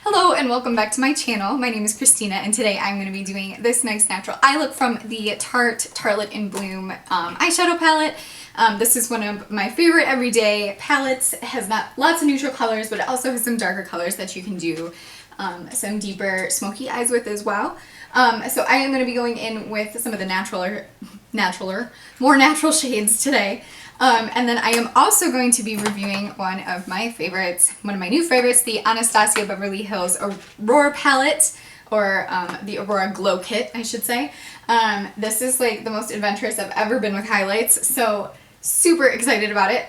Hello and welcome back to my channel. My name is Christina and today I'm going to be doing this nice natural eye look from the Tarte Tartelette in Bloom eyeshadow palette. This is one of my favorite everyday palettes. It has lots of neutral colors, but it also has some darker colors that you can do some deeper smoky eyes with as well. So I am going to be going in with some of the more natural shades today. And then I am also going to be reviewing one of my new favorites, the Anastasia Beverly Hills Aurora palette, or the Aurora Glow Kit, I should say. This is like the most adventurous I've ever been with highlights, so super excited about it.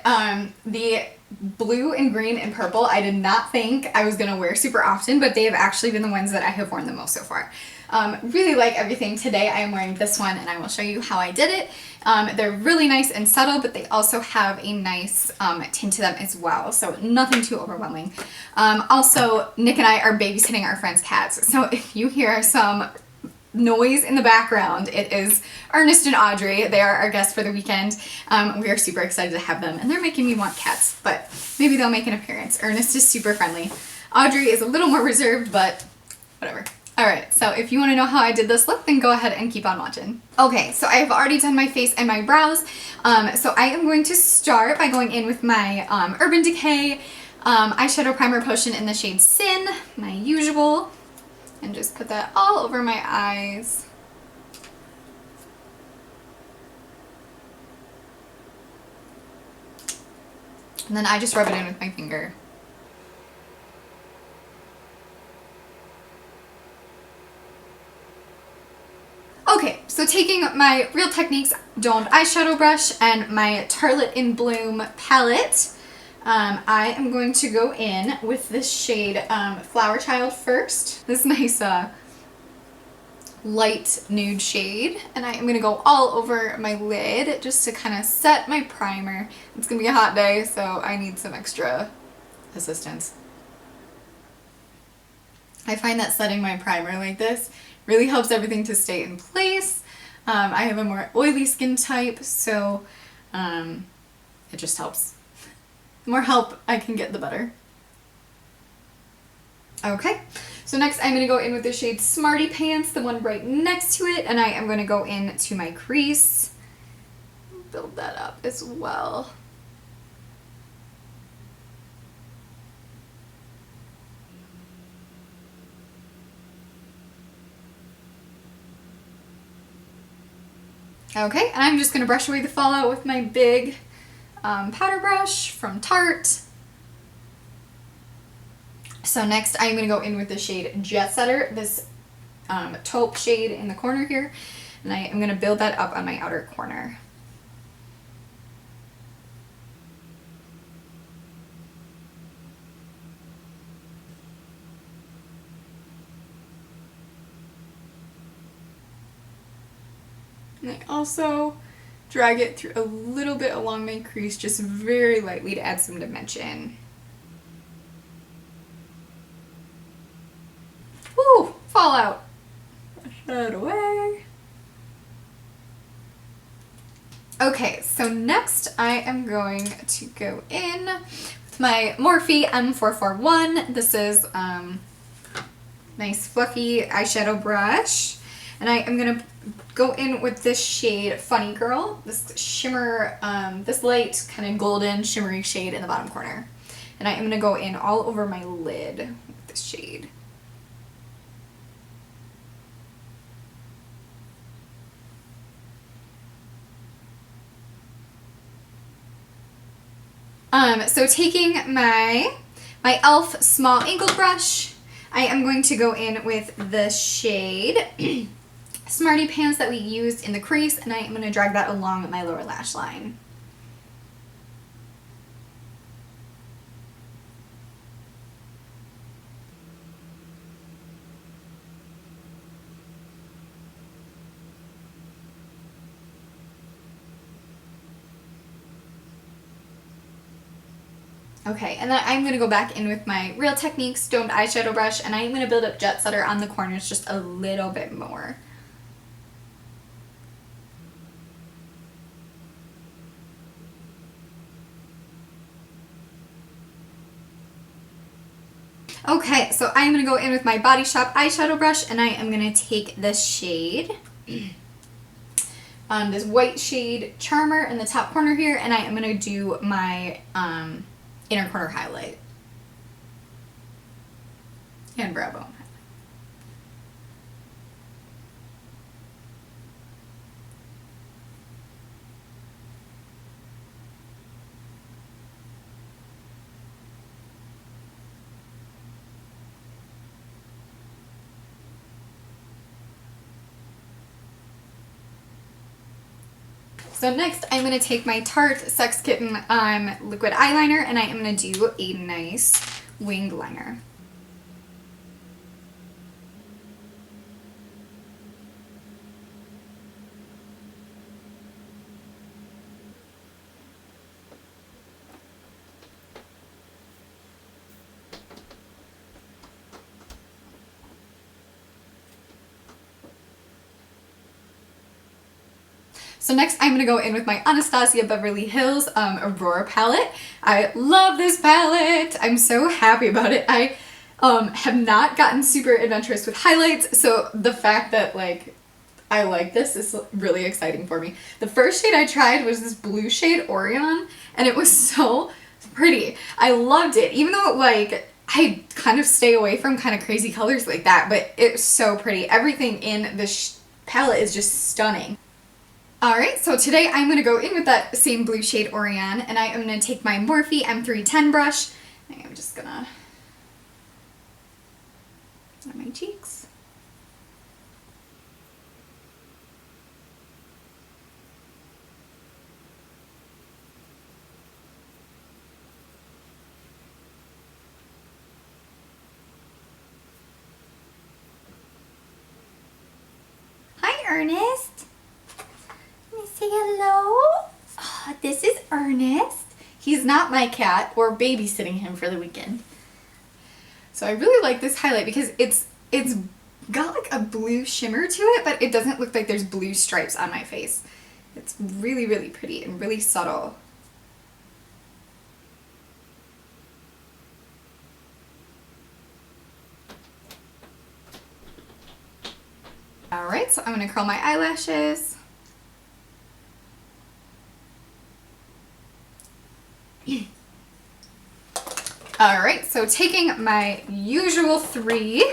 The blue and green and purple I did not think I was going to wear super often, but they have actually been the ones that I have worn the most so far. Really like everything. Today I am wearing this one and I will show you how I did it. They're really nice and subtle, but they also have a nice tint to them as well, so nothing too overwhelming. Also, Nick and I are babysitting our friend's cats, so if you hear some noise in the background, it is Ernest and Audrey. They are our guests for the weekend. We are super excited to have them, and they're making me want cats, but maybe they'll make an appearance. Ernest is super friendly. Audrey is a little more reserved, but whatever. Alright, so if you want to know how I did this look, then go ahead and keep on watching. Okay, so I have already done my face and my brows, so I am going to start by going in with my Urban Decay eyeshadow primer potion in the shade Sin, my usual, and just put that all over my eyes. And then I just rub it in with my finger. Okay, so taking my Real Techniques domed eyeshadow brush and my Tartelette in Bloom palette, I am going to go in with this shade Flower Child first. This nice light nude shade, and I am going to go all over my lid just to kind of set my primer. It's going to be a hot day, so I need some extra assistance. I find that setting my primer like this really helps everything to stay in place. I have a more oily skin type, so it just helps. The more help I can get, the better. Okay, so next I'm going to go in with the shade Smarty Pants, the one right next to it, and I am going to go into my crease, build that up as well. Okay, and I'm just going to brush away the fallout with my big powder brush from Tarte. So next I'm going to go in with the shade Jet Setter, this taupe shade in the corner here, and I am going to build that up on my outer corner. And I also drag it through a little bit along my crease, just very lightly to add some dimension. Woo! Fallout! Brush that away. Okay, so next I am going to go in with my Morphe M441. This is nice fluffy eyeshadow brush. And I am going to go in with this shade Funny Girl, this shimmer, this light kind of golden shimmery shade in the bottom corner. And I am going to go in all over my lid with this shade. So taking my e.l.f. small angled brush, I am going to go in with the shade Smarty Pants that we used in the crease, and I am going to drag that along my lower lash line. Okay, and then I'm going to go back in with my Real Techniques domed eyeshadow brush, and I'm going to build up Jet Setter on the corners just a little bit more. Okay, so I am going to go in with my Body Shop eyeshadow brush, and I am going to take the shade, this white shade Charmer in the top corner here, and I am going to do my inner corner highlight and brow bone. So next I'm going to take my Tarte Sex Kitten liquid eyeliner, and I am going to do a nice winged liner. So next I'm going to go in with my Anastasia Beverly Hills Aurora palette. I love this palette. I'm so happy about it. I have not gotten super adventurous with highlights, so the fact that like I like this is really exciting for me. The first shade I tried was this blue shade Orion, and it was so pretty. I loved it, even though like I kind of stay away from kind of crazy colors like that, but it's so pretty. Everything in this palette is just stunning. Alright, so today I'm going to go in with that same blue shade Orion, and I am going to take my Morphe M310 brush, and I'm just going to on my cheeks. Hi, Ernest. Say hello. Oh, this is Ernest. He's not my cat or babysitting him for the weekend. So I really like this highlight because it's got like a blue shimmer to it, but it doesn't look like there's blue stripes on my face. It's really, really pretty and really subtle. Alright, so I'm going to curl my eyelashes. Alright, so taking my usual three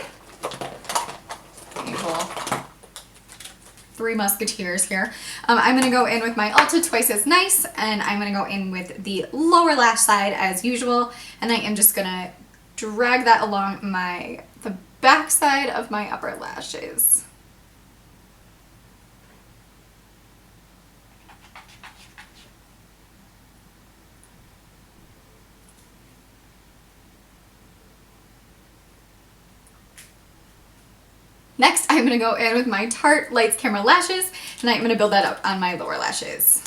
musketeers here, I'm going to go in with my Ulta Twice as Nice, and I'm going to go in with the lower lash side as usual, and I am just going to drag that along the back side of my upper lashes. Next, I'm going to go in with my Tarte Lights Camera Lashes, and I'm going to build that up on my lower lashes.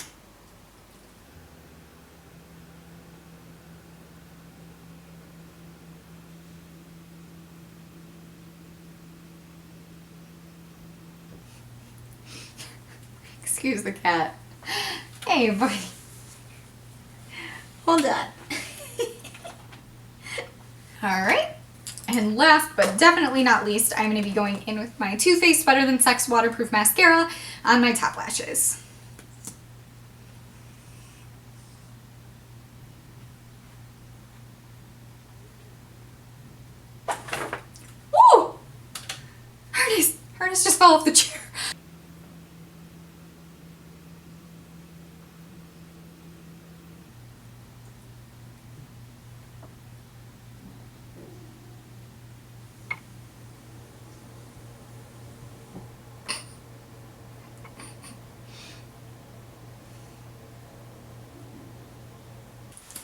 Excuse the cat. Hey, buddy. Hold on. Alright. And last but definitely not least, I'm going to be going in with my Too Faced Better Than Sex Waterproof Mascara on my top lashes. Woo! Ernest just fell off the chair.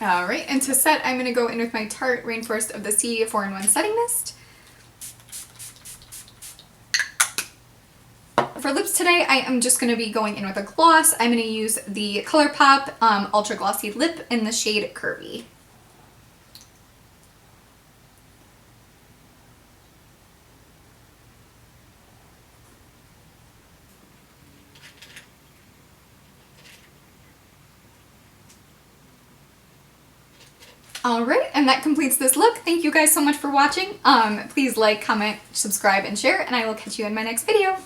Alright, and to set, I'm going to go in with my Tarte Rainforest of the Sea 4-in-1 Setting Mist. For lips today, I am just going to be going in with a gloss. I'm going to use the Colourpop Ultra Glossy Lip in the shade Curvii. Alright, and that completes this look. Thank you guys so much for watching. Please like, comment, subscribe, and share, and I will catch you in my next video.